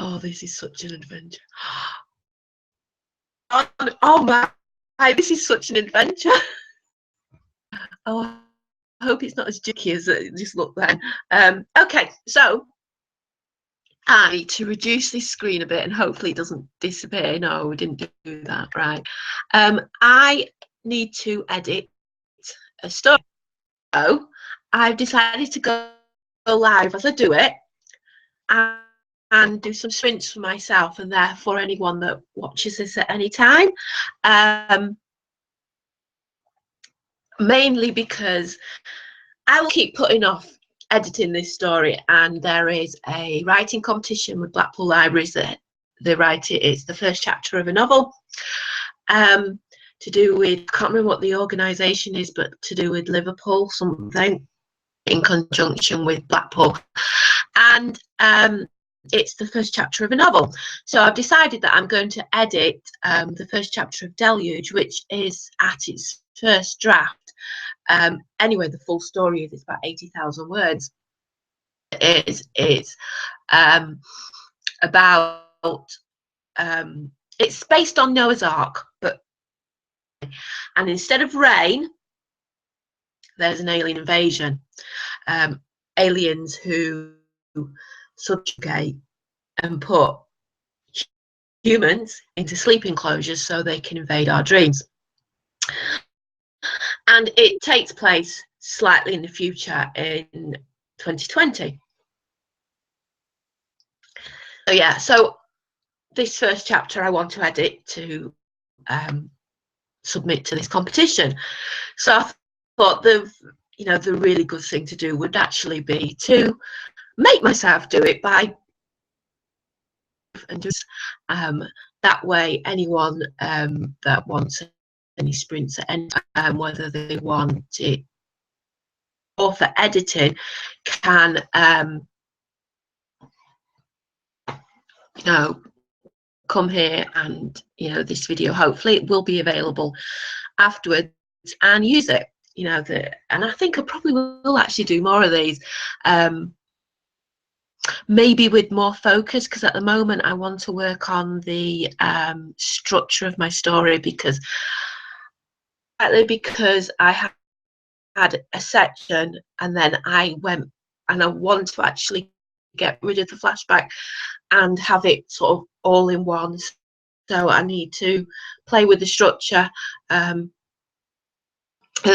Oh, this is such an adventure. Oh my, this is such an adventure. Oh, I hope it's not as jicky as it just looked then. Okay, so I need to reduce this screen a bit and hopefully it doesn't disappear. No, we didn't do that, right. I need to edit a story. So I've decided to go live as I do it and do some sprints for myself and therefore anyone that watches this at any time. Mainly because I will keep putting off editing this story, and there is a writing competition with Blackpool Libraries that they write it. It's the first chapter of a novel to do with, I can't remember what the organisation is, but to do with Liverpool something in conjunction with Blackpool. And it's the first chapter of a novel. So I've decided that I'm going to edit the first chapter of Deluge, which is at its first draft. Anyway, the full story is, it's about 80,000 words. It's about it's based on Noah's Ark, and instead of rain, there's an alien invasion. Aliens who subjugate and put humans into sleep enclosures so they can invade our dreams. And it takes place slightly in the future in 2020. So yeah, so this first chapter I want to edit to submit to this competition. So I thought the really good thing to do would actually be to make myself do it by and just that way anyone that wants any sprints at any time, whether they want it or for editing, can come here, and this video hopefully it will be available afterwards, and use it. And I think I probably will actually do more of these, maybe with more focus, because at the moment I want to work on the structure of my story, because I had a section and then I went and I want to actually get rid of the flashback and have it sort of all in one. So I need to play with the structure. That's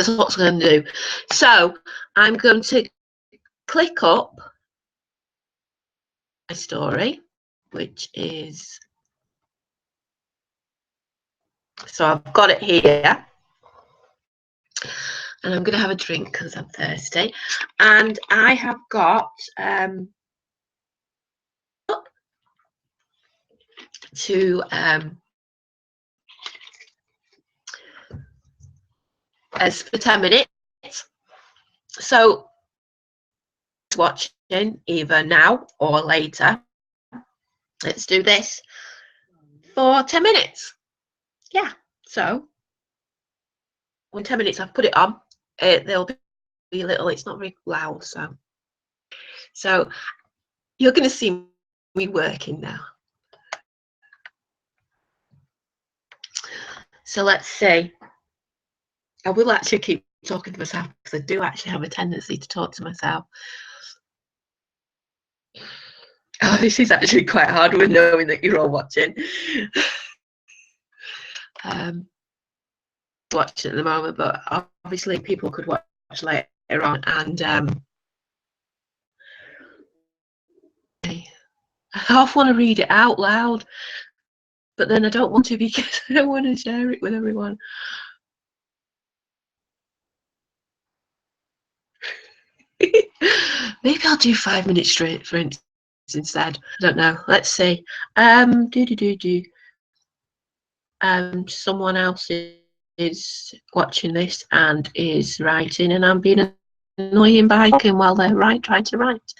what I'm going to do. So I'm going to click up my story, which is, so I've got it here, and I'm going to have a drink because I'm thirsty, and I have got to as for 10 minutes. So watching either now or later, let's do this for 10 minutes. Yeah, so when 10 minutes I've put it on, there'll be a little, it's not very loud, so you're going to see me working now. So let's see. I will actually keep talking to myself because I do actually have a tendency to talk to myself. Oh, this is actually quite hard with knowing that you're all watching. Watching at the moment, but obviously people could watch later on, and I half want to read it out loud, but then I don't want to because I don't want to share it with everyone. Maybe I'll do 5 minutes straight for instance instead. I don't know. Let's see. Someone else is watching this and is writing, and I'm being annoying by talking while they're trying to write.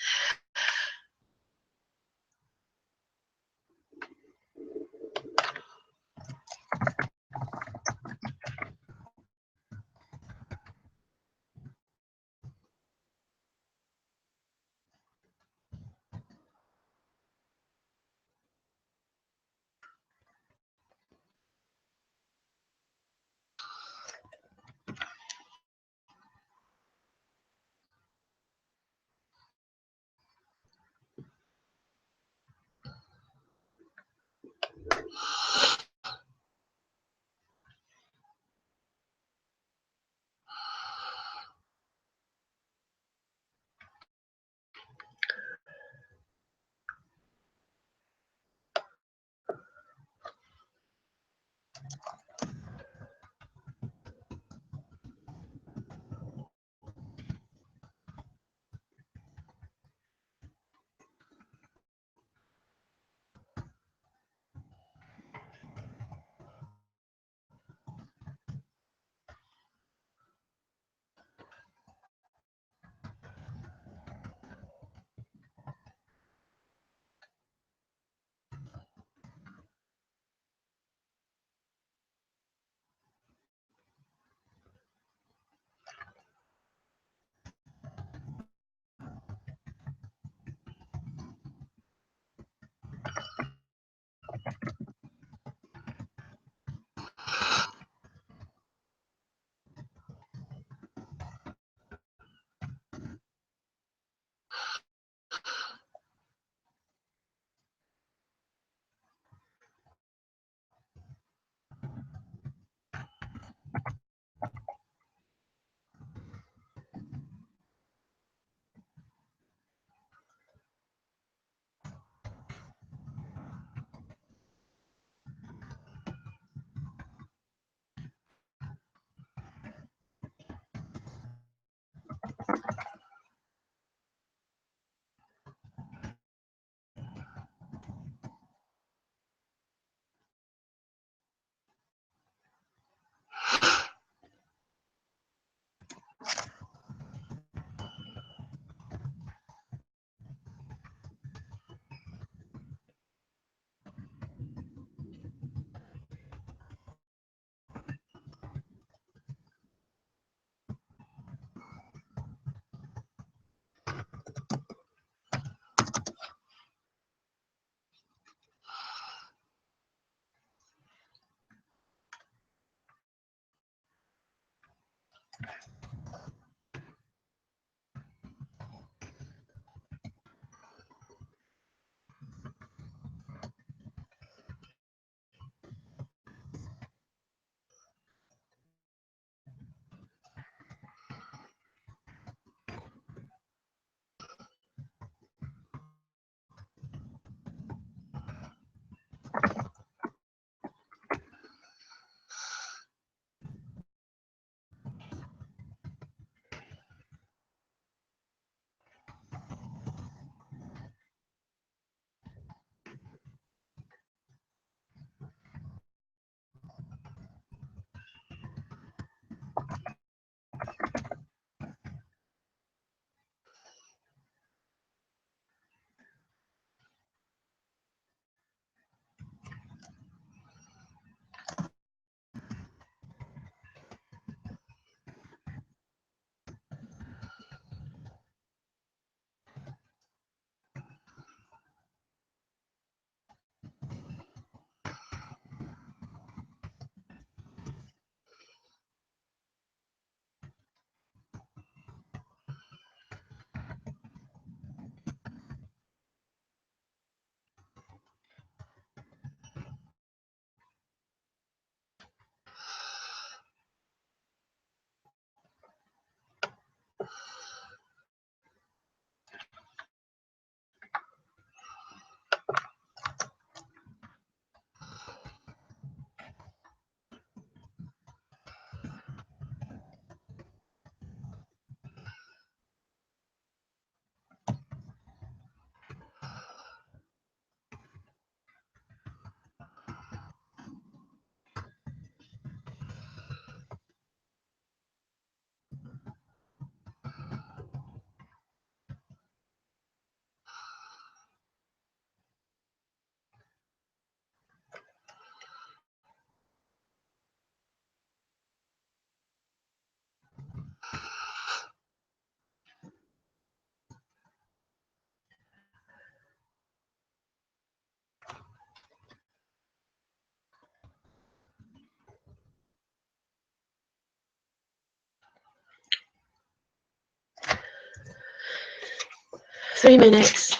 3 minutes.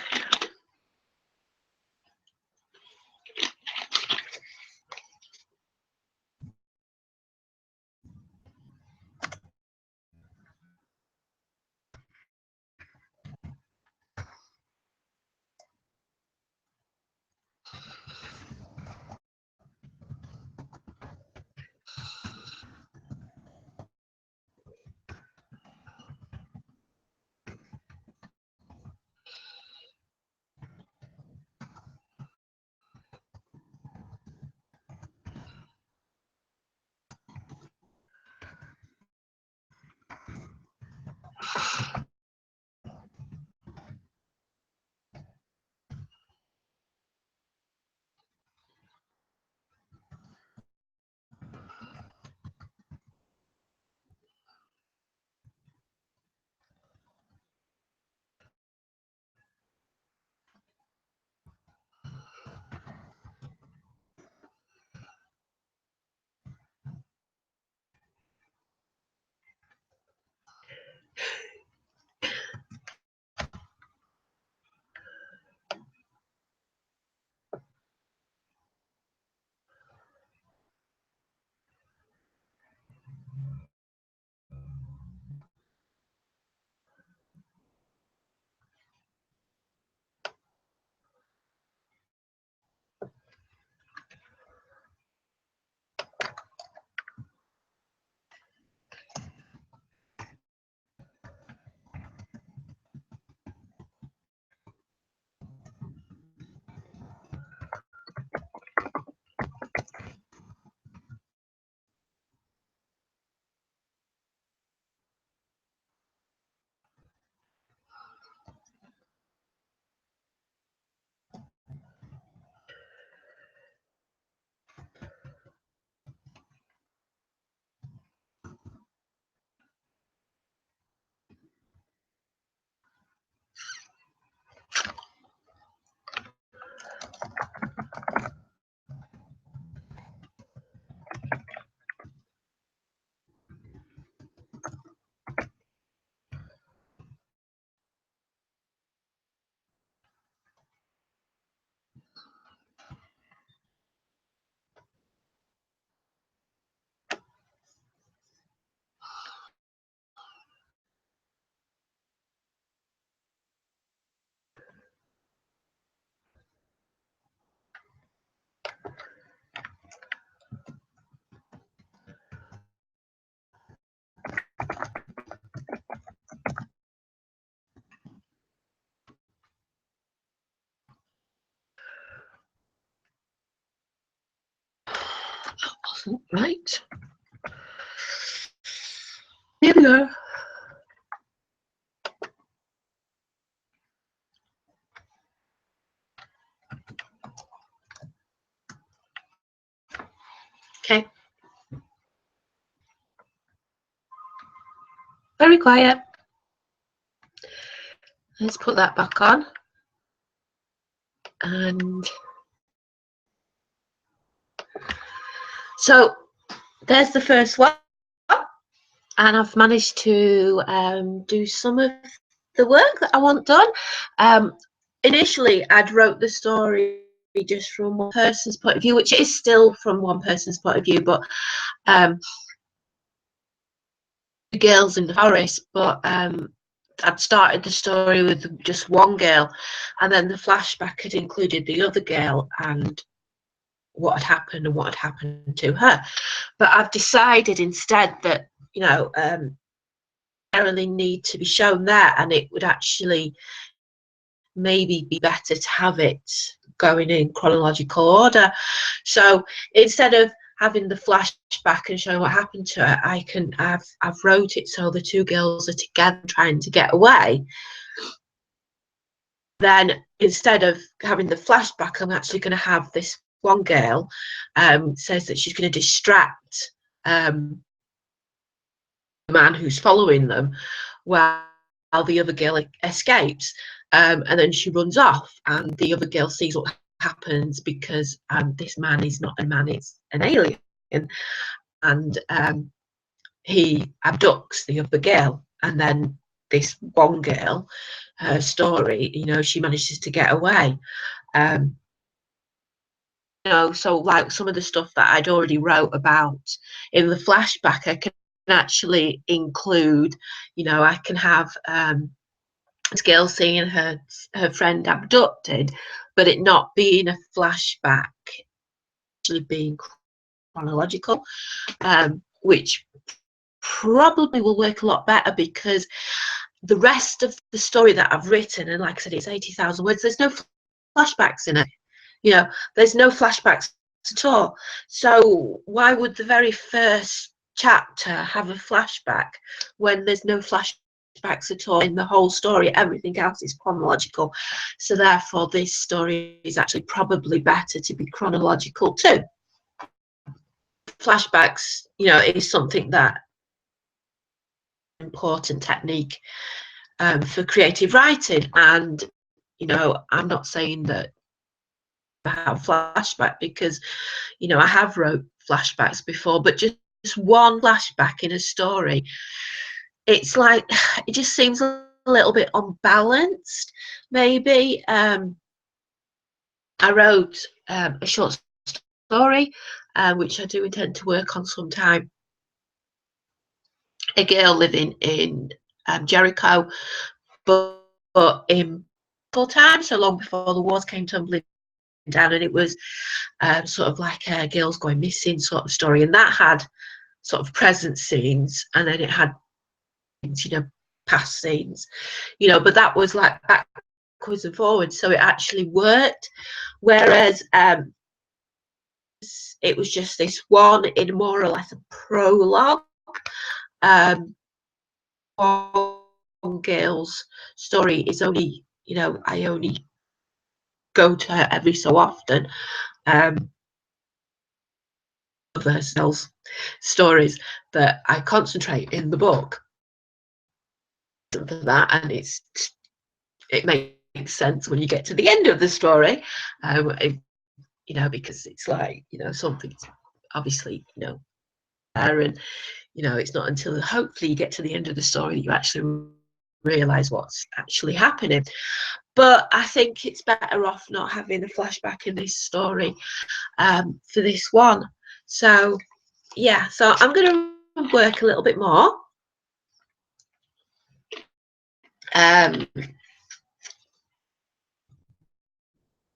Right. Here we go. Okay. Very quiet. Let's put that back on. And so there's the first one. And I've managed to do some of the work that I want done. Initially, I'd wrote the story just from one person's point of view, which is still from one person's point of view, but the girls in the forest. But I'd started the story with just one girl, and then the flashback had included the other girl and what had happened and what had happened to her. But I've decided instead that, you know, necessarily need to be shown there, and it would actually maybe be better to have it going in chronological order. So instead of having the flashback and showing what happened to her, I've wrote it so the two girls are together trying to get away. Then instead of having the flashback, I'm actually going to have this one girl says that she's going to distract the man who's following them while the other girl escapes, and then she runs off, and the other girl sees what happens because this man is not a man, it's an alien, and he abducts the other girl, and then this one girl her story, you know, she manages to get away. You know, so like some of the stuff that I'd already wrote about in the flashback, I can actually include, you know, I can have this girl seeing her friend abducted, but it not being a flashback, actually being chronological, which probably will work a lot better, because the rest of the story that I've written, and like I said, it's 80,000 words, there's no flashbacks in it. You know, there's no flashbacks at all. So why would the very first chapter have a flashback when there's no flashbacks at all in the whole story? Everything else is chronological. So therefore, this story is actually probably better to be chronological too. Flashbacks, you know, is something that important technique for creative writing. And, you know, I'm not saying that I have flashback, because, you know, I have wrote flashbacks before, but just one flashback in a story, it's like, it just seems a little bit unbalanced, maybe. I wrote a short story, which I do intend to work on sometime. A girl living in Jericho, but in full time, so long before the wars came tumbling down, and it was sort of like a girls going missing sort of story, and that had sort of present scenes, and then it had, you know, past scenes, you know, but that was like backwards and forwards, so it actually worked. Whereas it was just this one in more or less a prologue. One girl's story is only, you know, I only go to her every so often. Of herself stories that I concentrate in the book for that, and it makes sense when you get to the end of the story, you know, because it's like, you know, something's obviously, you know, there, and, you know, it's not until hopefully you get to the end of the story that you actually realize what's actually happening. But I think it's better off not having a flashback in this story for this one. So yeah, so I'm going to work a little bit more.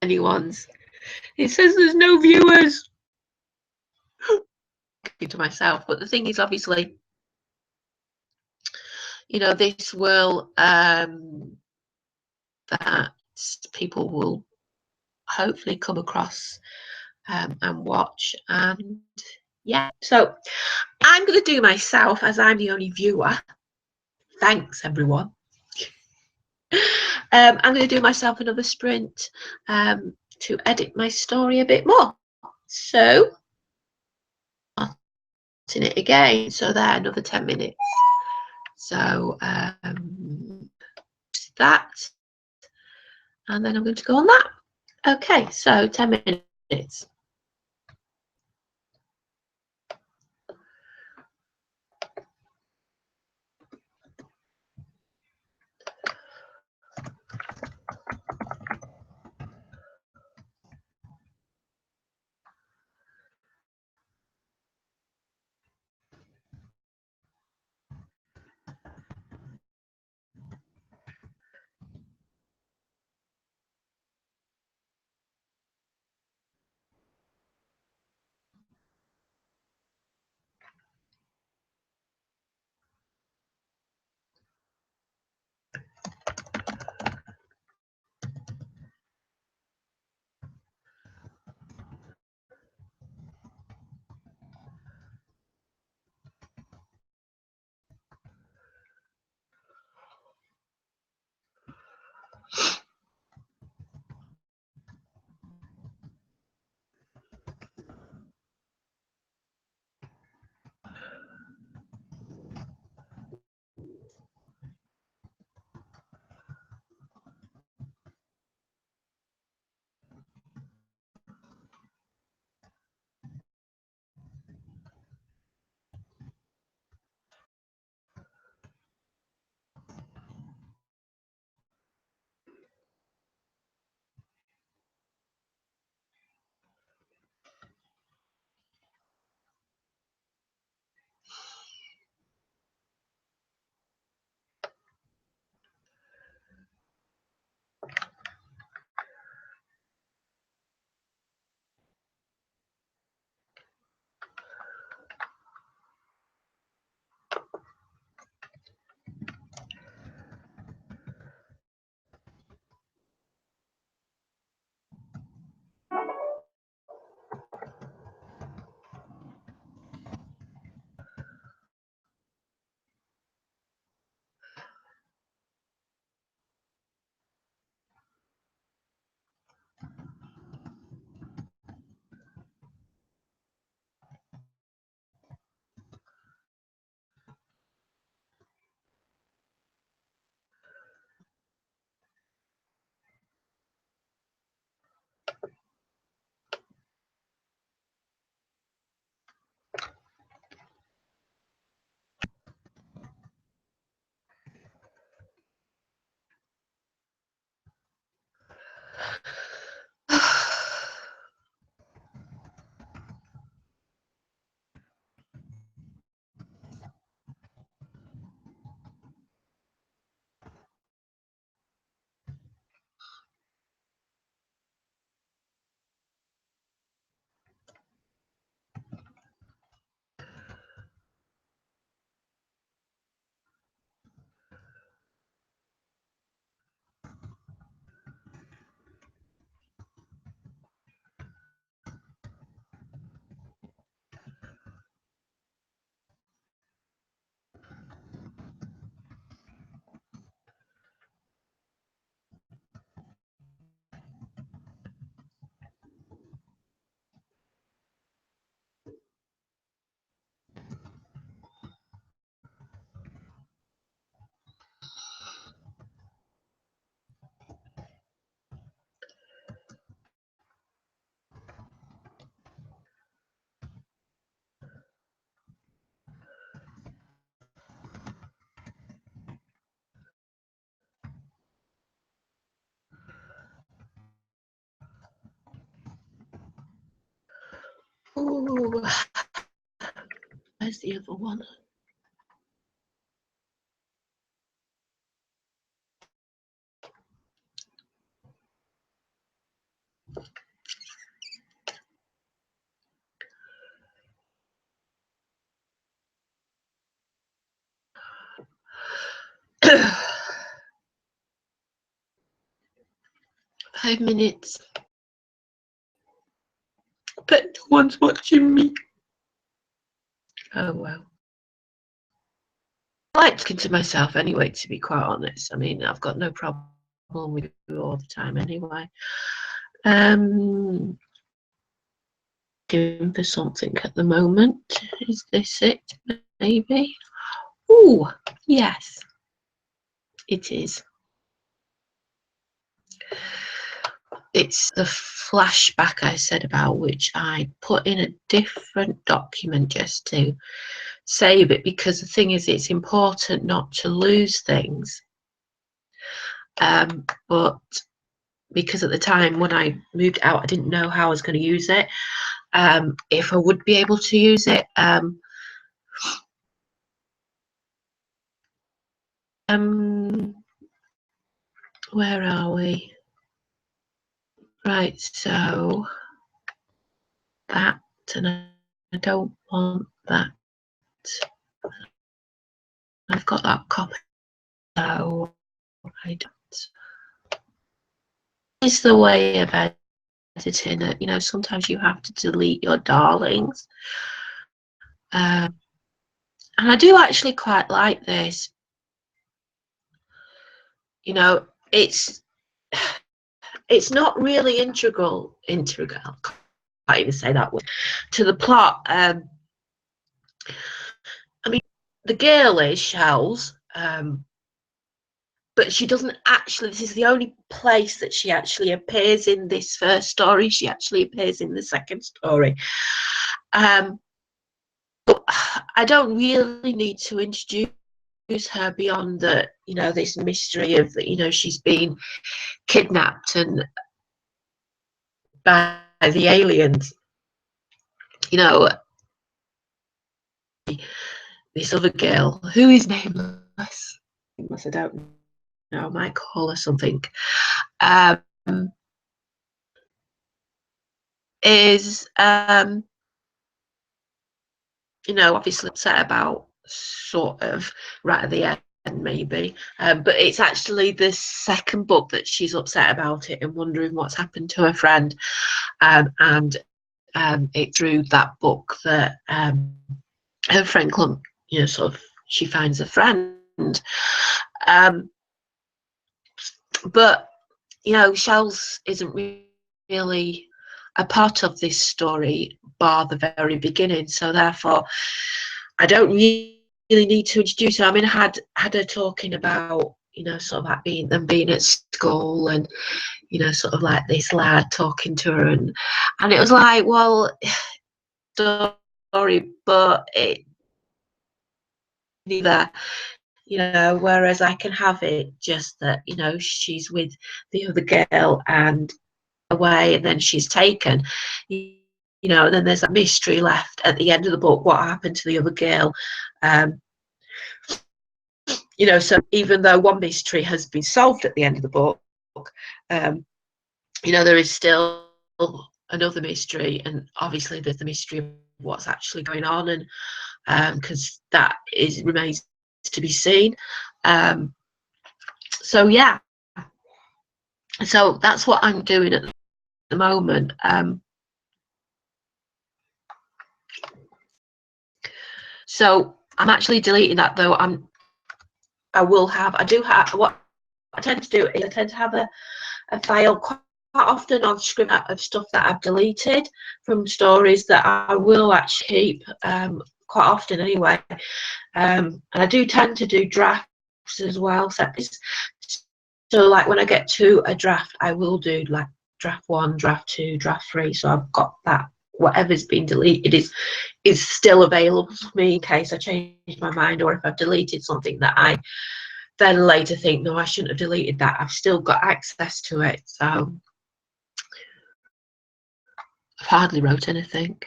Anyone's, it says there's no viewers to myself, but the thing is, obviously, you know, this will that people will hopefully come across and watch. And yeah, so I'm going to do myself, as I'm the only viewer. Thanks, everyone. I'm going to do myself another sprint to edit my story a bit more. So, in it again. So there, another 10 minutes. So that, and then I'm going to go on that. Okay, so 10 minutes. Ooh. Where's the other one? Five minutes. But no one's watching me. Oh well. I like talking to myself anyway, to be quite honest. I mean, I've got no problem with it all the time anyway. Doing for something at the moment. Is this it? Maybe. Oh, yes, it is. It's the flashback I said about, which I put in a different document just to save it, because the thing is, it's important not to lose things. But because at the time when I moved out, I didn't know how I was going to use it, if I would be able to use it. Where are we? Right, so that, and I don't want that. I've got that copy, so I don't. It's the way of editing it. You know, sometimes you have to delete your darlings. And I do actually quite like this. You know, it's not really integral, I can't even say that word, to the plot. I mean, the girl is Shells, but she doesn't actually, this is the only place that she actually appears in this first story. She actually appears in the second story. But I don't really need to introduce her beyond the, you know, this mystery of, you know, she's been kidnapped and by the aliens. You know, this other girl who is nameless, I don't know, I might call her something, is you know, obviously upset about, sort of right at the end maybe, but it's actually the second book that she's upset about it and wondering what's happened to her friend, and it's through that book that her friend Clump, you know, sort of, she finds a friend. But you know, Shells isn't really a part of this story bar the very beginning, so therefore I don't really need to introduce her. I mean, I had her talking about, you know, sort of like being at school, and you know, sort of like this lad talking to her, and it was like, well, story, but it neither, you know, whereas I can have it just that, you know, she's with the other girl and away, and then she's taken, you know, and then there's that mystery left at the end of the book, what happened to the other girl. You know, so even though one mystery has been solved at the end of the book, you know, there is still another mystery, and obviously there's the mystery of what's actually going on, and because that remains to be seen. So yeah, so that's what I'm doing at the moment. So I'm actually deleting that, though. I do have, what I tend to do is I tend to have a file quite often on Scrivener of stuff that I've deleted from stories that I will actually keep, quite often anyway. And I do tend to do drafts as well. So like when I get to a draft, I will do like draft 1, draft 2, draft 3. So I've got that, whatever's been deleted is still available for me in case I change my mind, or if I've deleted something that I then later think, no, I shouldn't have deleted that. I've still got access to it. So I've hardly wrote anything.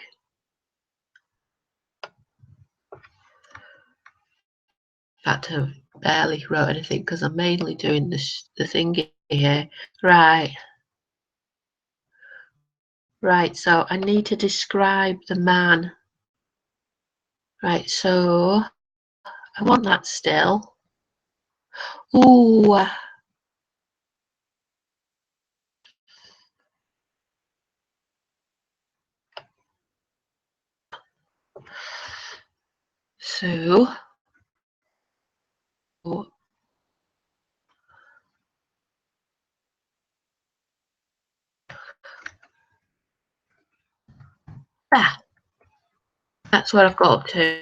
fact, I barely wrote anything because I'm mainly doing the thing here. Right. Right, so I need to describe the man. Right, so I want that still. Ooh. So. Ah, that's what I've got up to.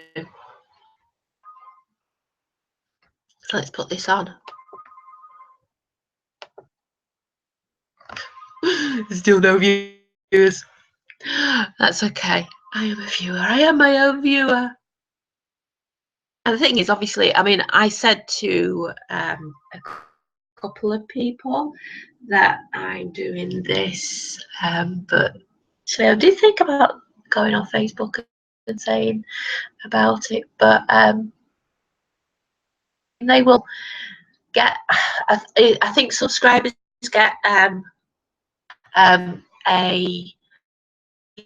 So let's put this on. Still no viewers. That's okay. I am a viewer. I am my own viewer. And the thing is, obviously, I mean, I said to a couple of people that I'm doing this, but so I did think about going on Facebook and saying about it, but they will get. I think subscribers get a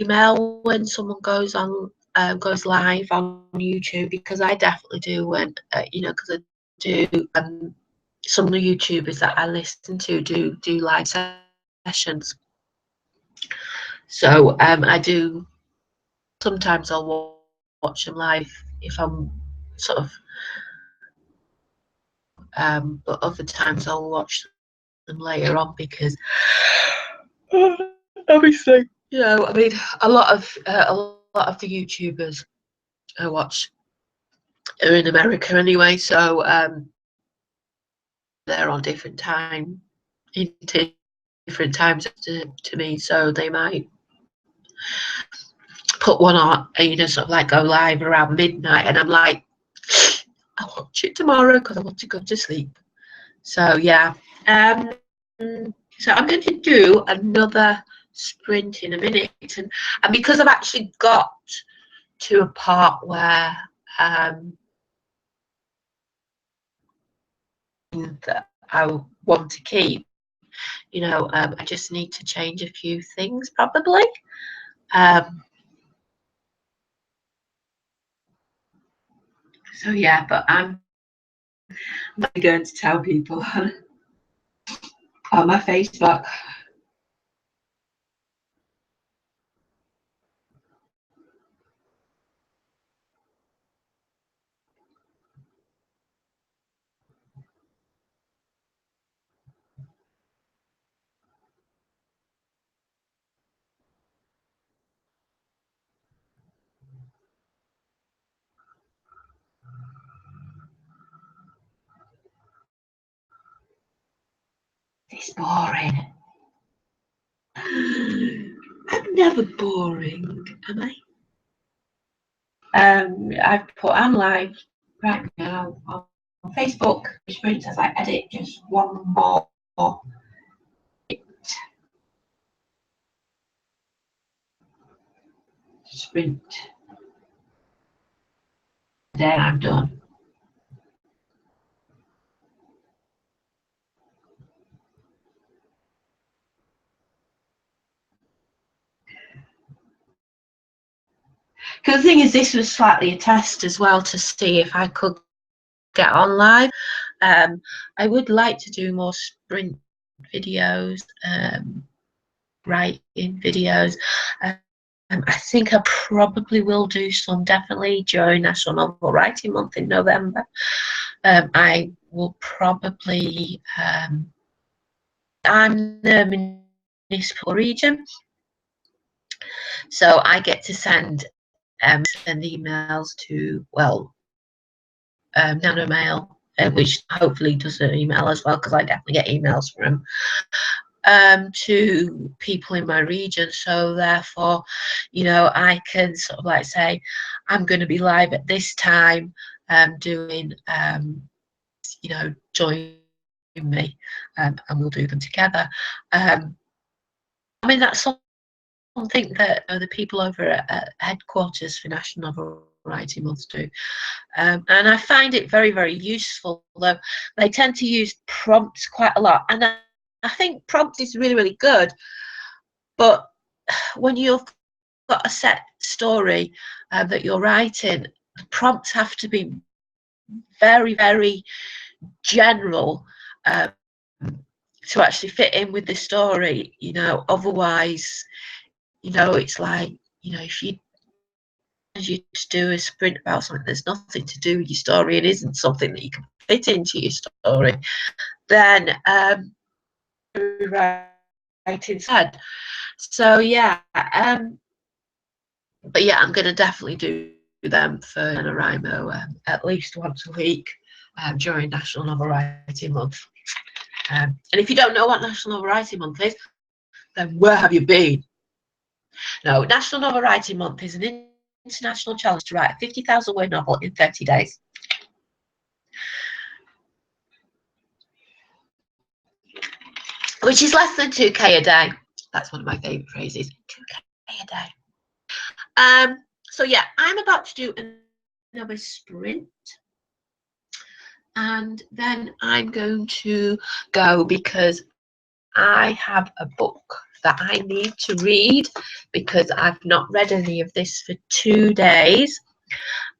email when someone goes on goes live on YouTube, because I definitely do when you know, because I do some of the YouTubers that I listen to do live sessions. So I do sometimes I'll watch them live if I'm sort of but other times I'll watch them later on because obviously, you know, I mean, a lot of the YouTubers I watch are in America anyway, so they're on different different times to me, so they might put one on, you know, sort of like go live around midnight, and I'm like, I'll watch it tomorrow because I want to go to sleep. So yeah, so I'm going to do another sprint in a minute, and because I've actually got to a part where that I want to keep, you know, I just need to change a few things probably. So yeah, but I'm going to tell people on my Facebook. It's boring. I'm never boring, am I? I've put I'm live right now on Facebook, sprint as I edit just one more sprint. Then I'm done. Because the thing is, this was slightly a test as well to see if I could get on live. I would like to do more sprint videos, writing videos. I think I probably will do some definitely during National Novel Writing Month in November. I will probably, I'm the municipal region, so I get to send emails to, well, NanoMail, which hopefully does an email as well, because I definitely get emails from to people in my region. So therefore, you know, I can sort of like say, I'm going to be live at this time, doing, you know, join me, and we'll do them together. I mean, that's something that the people over at headquarters for National Novel Writing Month too. And I find it very, very useful, though they tend to use prompts quite a lot. And I think prompts is really, really good. But when you've got a set story that you're writing, the prompts have to be very, very general to actually fit in with the story, you know. Otherwise, you know, it's like, you know, if you to do a sprint about something that's nothing to do with your story, it isn't something that you can fit into your story, then right instead. So yeah, but yeah, I'm going to definitely do them for NaNoWriMo at least once a week during National Novel Writing Month. And if you don't know what National Novel Writing Month is, then where have you been? No, National Novel Writing Month is an international challenge to write a 50,000 word novel in 30 days. Which is less than 2k a day. That's one of my favourite phrases, 2k a day. So yeah, I'm about to do another sprint. And then I'm going to go because I have a book that I need to read because I've not read any of this for 2 days.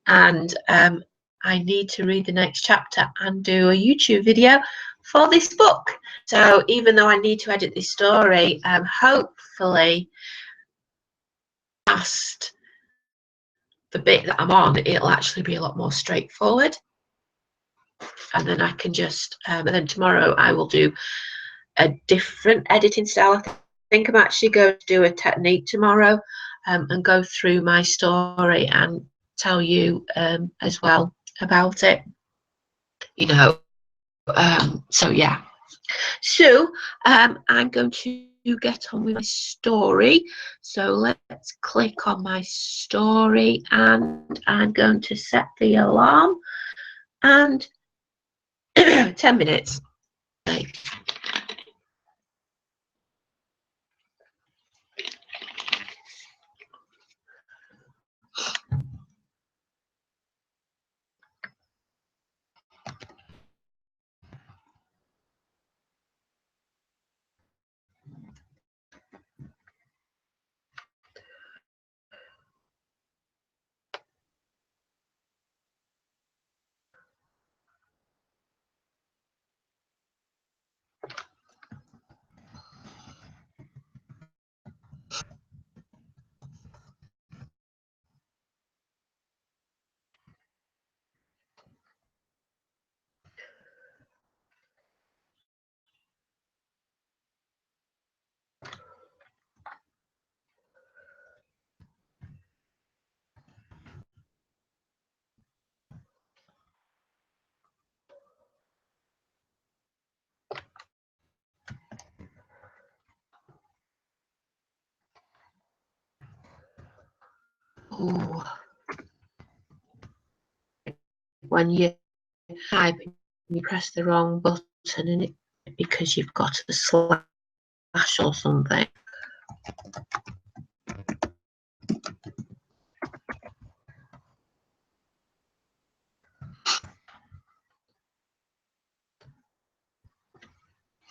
And I need to read the next chapter and do a YouTube video for this book. So even though I need to edit this story, hopefully past the bit that I'm on, it'll actually be a lot more straightforward. And then I can just, and then tomorrow I will do a different editing style. I think I'm actually going to do a technique tomorrow and go through my story and tell you as well about it, you know. So yeah, so I'm going to get on with my story. So let's click on my story and I'm going to set the alarm and 10 minutes. Ooh. When you type, you press the wrong button and it because you've got a slash or something.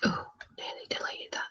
Oh, nearly deleted that.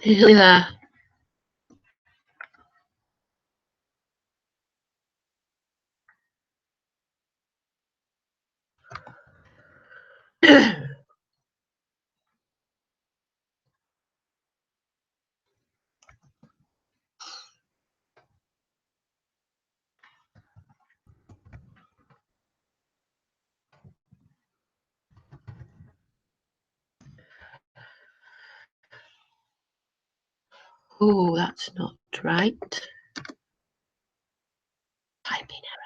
Nearly there. Oh, that's not right. Typing error.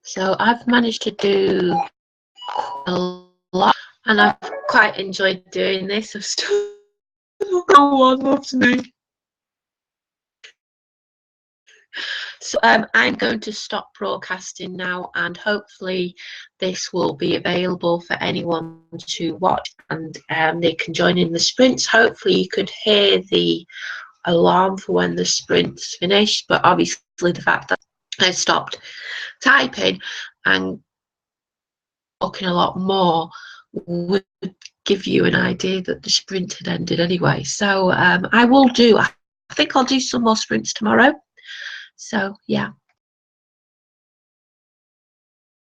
So I've managed to do a lot, and I've quite enjoyed doing this. I've still got one left to do. So I'm going to stop broadcasting now, and hopefully this will be available for anyone to watch, and they can join in the sprints. Hopefully you could hear the alarm for when the sprints finish, but obviously the fact that I stopped typing and talking a lot more would give you an idea that the sprint had ended anyway. So I think I'll do some more sprints tomorrow. So yeah.